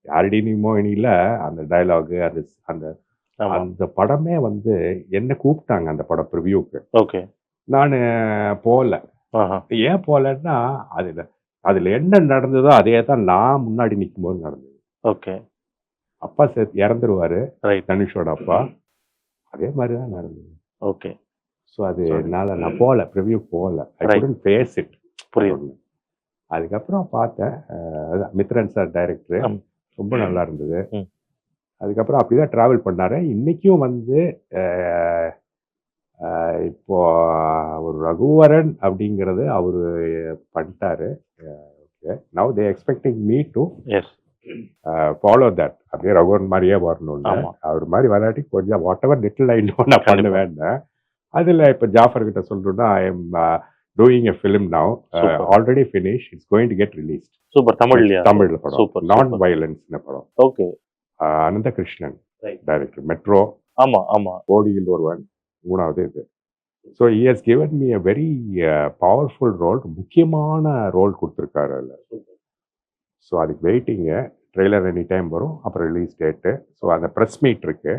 யாரடி நீ மோகினியில அந்த டயலாகு அது அந்த ஆமா. அந்த படமே வந்து என்ன கூப்பிட்டாங்க அந்த படம் ப்ரிவியூக்கு. ஓகே. நானு போல. ஆஹா. ஏன் போலன்னா, அதுல அதுல என்ன நடந்ததோ அதே தான் நான் முன்னாடி நிக்கும்போது நடந்தது. ஓகே. அப்பா இறந்துருவாரு. ரைட். தனுஷோட அப்பா. அதே மாரி தான் நடந்தது. ஓகே. ஸோ அது Sorry. என்னால நான் போல. ப்ரிவ்யூ போல. I Right. Couldn't face it. அது புரியுது. ஒண்ணு. அதுக்கப்புறம் பார்த்தேன். அதான் மித்ரன் சார் டைரக்டரு. ம். ரொம்ப நல்லா இருந்தது. ம். அதுக்கப்புறம் அப்படிதான் டிராவல் பண்ணாரு. இன்னைக்கும் வந்து அ அ இப்போ ஒரு ரகுவரன் அப்படிங்கிறது அவரு பண்ணிட்டாரு. Okay. Now they expecting me to as. Follow that. அப்படியே ரகுவரன் மாரியே வரணும்னு. ஆமா. அவர் மாரி வராட்டி கொஞ்சம் whatever little I know நான் கண்டிப்பா. பண்ணுவேன்னு. அதுல இப்ப ஜாஃபர் கிட்ட சொல்லணும்னா, I am doing a film now. Super. Already finish. It's going to get released. Super. தமிழ்லயா? தமிழ்ல படம். சூப்பர். நான் சூப்பர். வயலன்ஸ்னு படம். Okay. Ananthakrishnan right. Director. Metro, ஆமா, ஆமா. கோடியில் ஒருவன், 3வது இது. So he has given me a very powerful role. முக்கியமான ரோல் கொடுத்துருக்காரு அதில். ஸோ அதுக்கு வெயிட்டிங்கு. ட்ரெய்லர் எனி டைம் வரும். அப்புறம் ரிலீஸ் டேட்டு. ஸோ அந்த ப்ரெஸ் மீட் இருக்கு.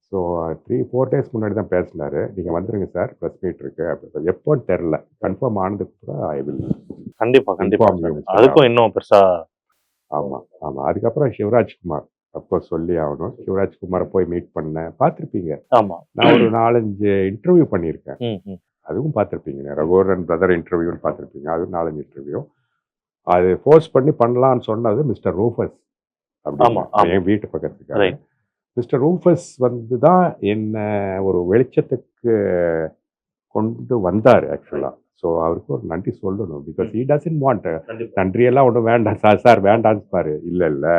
ஸோ 3-4 டேஸ் முன்னாடி தான் பேசினாரு. நீங்கள் வந்துருங்க சார், ப்ரெஸ் மீட் இருக்கு அப்படின்னு. எப்போன்னு தெரில. கன்ஃபார்ம் ஆனதுக்கு அப்புறம் ஐ வில் கண்டிப்பா, கண்டிப்பா. Inform you. அதுக்கும் இன்னும் பெருசா ஆமாம் ஆமாம். அதுக்கப்புறம் சிவராஜ்குமார் அப்கோர்ஸ் சொல்லி ஆகணும். சிவராஜ்குமாரை போய் மீட் பண்ணேன். பார்த்துருப்பீங்க. ஆமா. நான் ஒரு 4-5 இன்டர்வியூ பண்ணியிருக்கேன். ம், ம். அதுவும் பார்த்துருப்பீங்க. ரகுவரன் பிரதர் இன்டர்வியூன்னு பார்த்துருப்பீங்க. அதுவும் 4-5 இன்டர்வியூ. அது ஃபோர்ஸ் பண்ணி பண்ணலான்னு சொன்னது மிஸ்டர் ரூஃபஸ் ஆமா, அப்படின்னு. ஆமா. என் வீட்டு பக்கத்துக்காக. ரைட். மிஸ்டர் ரூஃபஸ் வந்து தான் என்ன ஒரு வெளிச்சத்துக்கு கொண்டு வந்தார் ஆக்சுவலா. ஸோ அவருக்கு ஒரு நன்றி சொல்லணும். Because he doesn't want. கண்டிப்பா. நன்றியெல்லாம் ஒன்றும் வேண்டாம் சார், சார் வேண்டான்னு பாரு. இல்லை இல்லை,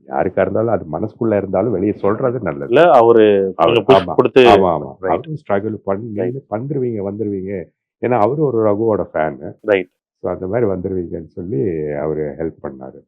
யாருக்கா இருந்தாலும் அது மனசுக்குள்ள இருந்தாலும் வெளியே சொல்றது நல்லது. இல்ல அவரு கொஞ்சம் புஷ் ஆமா கொடுத்து ஆமா ஆமா. ரைட். அவரும் ஸ்ட்ரகிள் பண்ணி Right. வந்துருவீங்க. ஏன்னா அவரு ஒரு ரகுவோட ஃபேனு. ரைட். ஸோ அந்த மாதிரி வந்துருவீங்கன்னு சொல்லி அவரு ஹெல்ப் பண்ணாரு.